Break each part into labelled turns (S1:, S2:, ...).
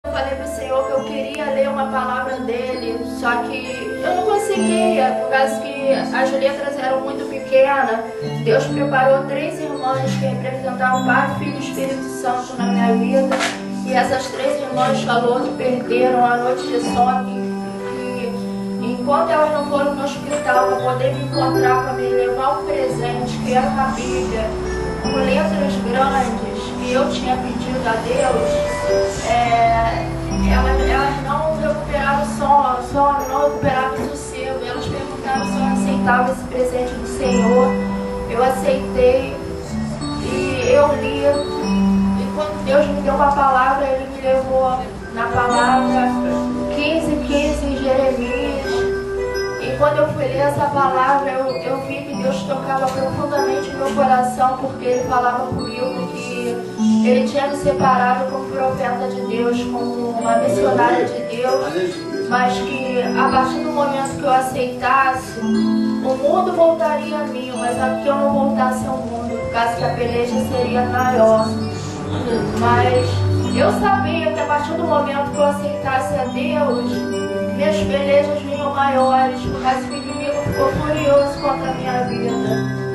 S1: Eu falei para o Senhor que eu queria ler uma palavra dele, só que eu não conseguia, por causa que as letras eram muito pequenas. Deus preparou 3 irmãs que representavam o Pai, Filho e Espírito Santo na minha vida. E essas 3 irmãs falou que perderam a noite de sono, que enquanto elas não foram no hospital para poder me encontrar, para me levar um presente, que era uma Bíblia, com letras grandes, que eu tinha pedido a Deus, elas não recuperaram o sono, não recuperaram o sossego. Elas perguntaram se eu aceitava esse presente do Senhor. Eu aceitei e eu li. E quando Deus me deu uma palavra, Ele me levou na palavra 15:15 em Jeremias. E quando eu fui ler essa palavra, eu vi que Deus tocava profundamente no meu coração, porque Ele falava comigo que Ele tinha me separado como profeta de Deus, como uma missionária de Deus, mas que a partir do momento que eu aceitasse, o mundo voltaria a mim, mas que eu não voltasse ao mundo, por causa que a peleja seria maior. Mas eu sabia que a partir do momento que eu aceitasse a Deus, minhas pelejas vinham maiores, por causa que o inimigo ficou furioso contra a minha vida.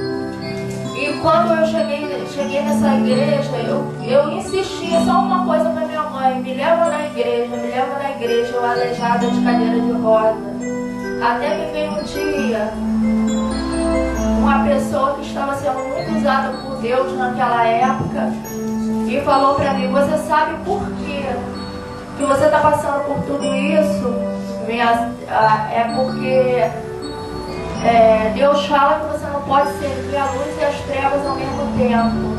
S1: E quando eu cheguei nessa igreja, eu insistia só uma coisa para minha mãe: me leva na igreja, eu aleijada de cadeira de roda. Até que veio um dia, uma pessoa que estava sendo muito usada por Deus naquela época, e falou para mim: você sabe por quê que você está passando por tudo isso? É porque Deus fala que você não pode servir a luz e as trevas ao mesmo tempo.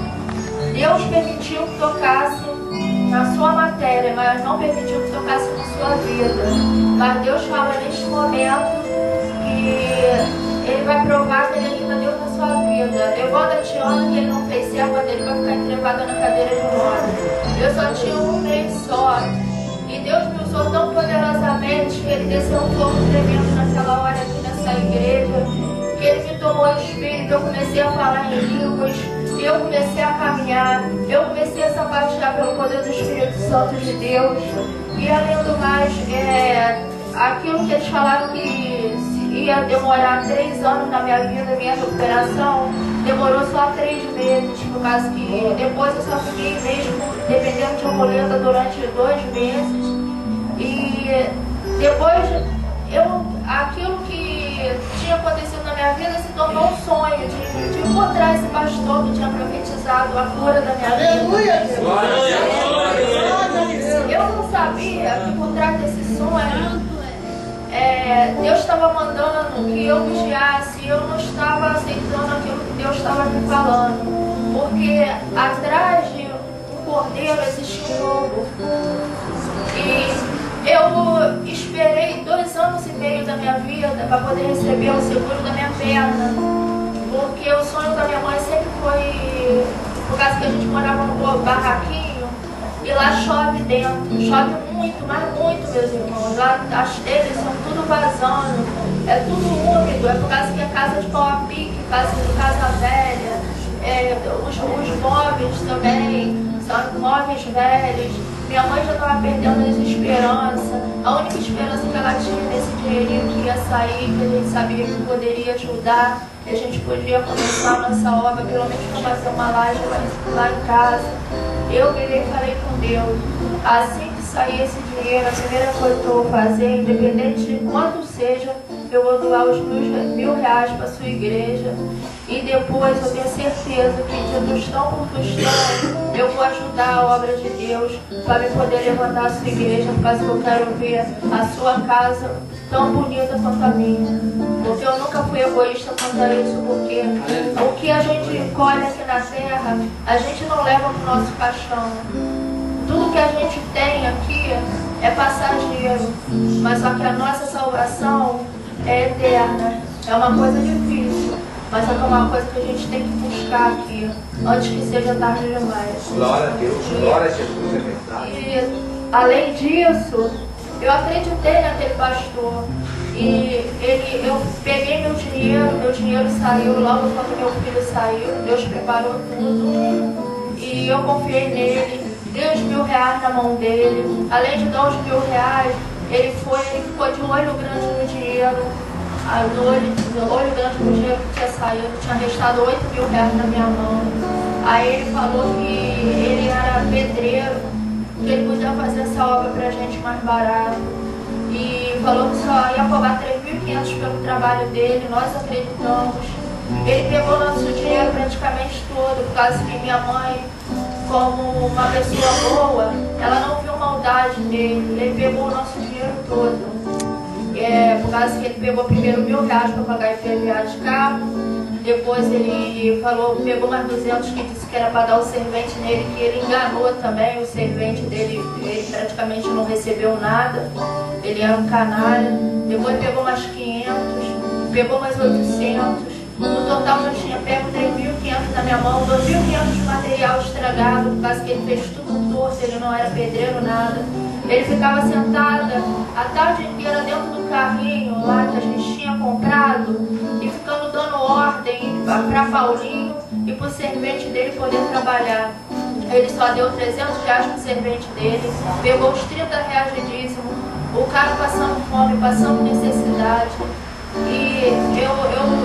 S1: Deus permitiu que tocasse na sua matéria, mas não permitiu que tocasse na sua vida. Mas Deus fala neste momento que Ele vai provar que Ele ainda deu na sua vida. Levando a Tiana, que Ele não fez serva dele, vai ficar entrevada na cadeira de roda. Eu só tinha um mês só. E Deus me usou tão poderosamente que Ele desceu um fogo tremendo naquela hora aqui nessa igreja, que Ele me tomou o espírito, eu comecei a falar em línguas, eu comecei a caminhar, eu comecei a se apaixonar pelo poder do Espírito Santo de Deus. E além do mais, aquilo que eles falaram que ia demorar 3 anos na minha vida, minha recuperação, demorou só 3 meses, por causa que depois eu só fiquei mesmo dependendo de amuleta durante 2 meses. E depois aquilo que tinha acontecido na minha vida se tornou um sonho de encontrar esse pastor que tinha profetizado a cura da minha vida. Eu não sabia que por trás desse sonho Deus estava mandando que eu vigiasse, e eu não estava aceitando aquilo que Deus estava me falando, porque atrás de um cordeiro existia um lobo. E eu esperei 2 anos e meio da minha vida para poder receber o seguro da minha perna, porque o sonho da minha mãe sempre foi, por causa que a gente morava num barraquinho, e lá chove dentro, chove muito, mas muito, meus irmãos. Lá as telhas são tudo vazando, é tudo úmido, é por causa que é casa de pau a pique, casa velha, os móveis também são móveis velhos. Minha mãe já estava perdendo as esperanças. A única esperança que ela tinha nesse dinheirinho que ia sair, que a gente sabia que poderia ajudar, e a gente podia começar a nossa obra, pelo menos para fazer uma laje lá em casa. Eu virei e falei com Deus: assim que sair esse dinheiro, a primeira coisa que eu vou fazer, independente de quanto seja, eu vou doar os R$1.000 para a sua igreja. E depois eu tenho certeza que de tostão por tostão eu vou ajudar a obra de Deus para me poder levantar a sua igreja, por causa que eu quero ver a sua casa tão bonita quanto a minha. Porque eu nunca fui egoísta quanto a isso, porque o que a gente colhe aqui na terra, a gente não leva para o nosso caixão. Tudo que a gente tem aqui é passageiro, mas só que a nossa salvação é eterna. É uma coisa difícil, mas é uma coisa que a gente tem que buscar aqui, antes que seja tarde demais.
S2: Glória a Deus, glória a Jesus, é verdade.
S1: E além disso, eu acreditei naquele pastor. E eu peguei meu dinheiro saiu, logo quando meu filho saiu, Deus preparou tudo. E eu confiei nele. dei os R$1.000 na mão dele. Além de dar os R$1.000, ele ficou de olho grande no dinheiro. No olho grande no dinheiro que tinha saído, tinha restado R$8.000 na minha mão. Aí ele falou que ele era pedreiro, que ele podia fazer essa obra pra gente mais barato. E falou que só ia cobrar R$3.500 pelo trabalho dele, nós acreditamos. Ele pegou nosso dinheiro praticamente todo, por causa que minha mãe, como uma pessoa boa, ela não viu maldade nele. Ele pegou o nosso dinheiro todo. Por causa que ele pegou primeiro R$1.000 para pagar IPVA de carro, depois ele pegou mais 200 que disse que era para dar o servente nele, que ele enganou também o servente dele, ele praticamente não recebeu nada, ele era um canalha. Depois pegou mais 500, pegou mais 800, no total já tinha pego 3.500 na minha mão, 2.500 de material estragado, por causa que ele fez tudo torto, ele não era pedreiro, nada. Ele ficava sentada a tarde inteira dentro do carrinho lá que a gente tinha comprado e ficando dando ordem para Paulinho e para o servente dele poder trabalhar. Ele só deu R$300 pro servente dele, pegou os R$30 de dízimo, o cara passando fome, passando necessidade. E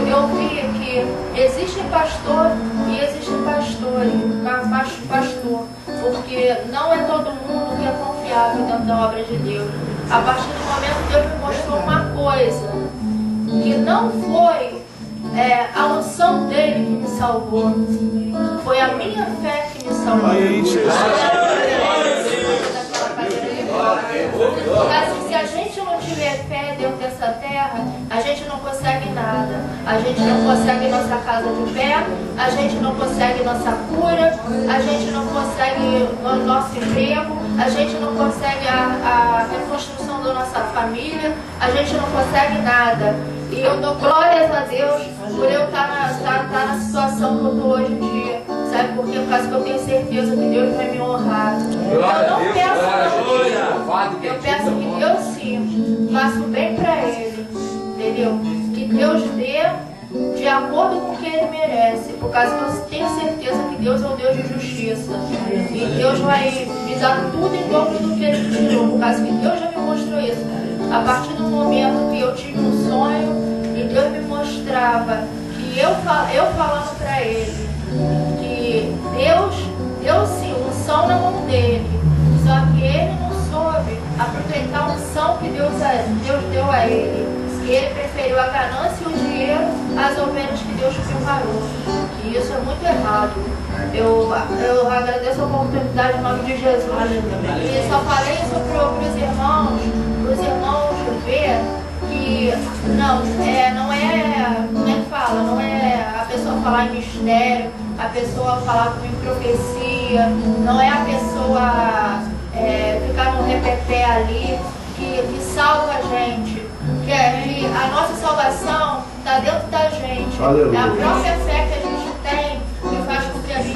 S1: eu vi que existe pastor e existe pastor, porque não é todo mundo que é confiável dentro da obra de Deus. A partir do momento que Deus me mostrou uma coisa, que não foi a unção dele que me salvou, foi a minha fé que me salvou. Se a gente não tiver fé dentro dessa terra, a gente não consegue nada. A gente não consegue nossa casa de pé, a gente não consegue nossa cura, a gente não consegue o nosso emprego, a gente não consegue a reconstrução da nossa família, a gente não consegue nada. E eu dou glórias a Deus por eu estar na situação que eu estou hoje em dia. Sabe por quê? Por causa que eu tenho certeza que Deus vai me honrar. Eu não peço, eu peço que Deus sim faça o bem para ele, entendeu? Que Deus dê de acordo com o que ele merece, por causa que eu tenho certeza que Deus é o Deus de justiça. E Deus vai me dar tudo em dobro do que ele me tirou, por causa que Deus já me mostrou isso. A partir do momento que eu tive um sonho e Deus me mostrava que eu falando para ele que Deus deu sim unção na mão dele, só que ele não soube aproveitar a unção que Deus deu a ele. E ele preferiu a ganância e o dinheiro às ovelhas que Deus preparou. E isso é muito errado. Eu agradeço a oportunidade em nome de Jesus. E só falei isso para os irmãos ver que não é a pessoa falar em mistério, a pessoa falar em profecia, não é a pessoa ficar no repeté ali que salva a gente. Que a nossa salvação está dentro da gente. Aleluia. É a própria fé que a gente tem que faz com que a gente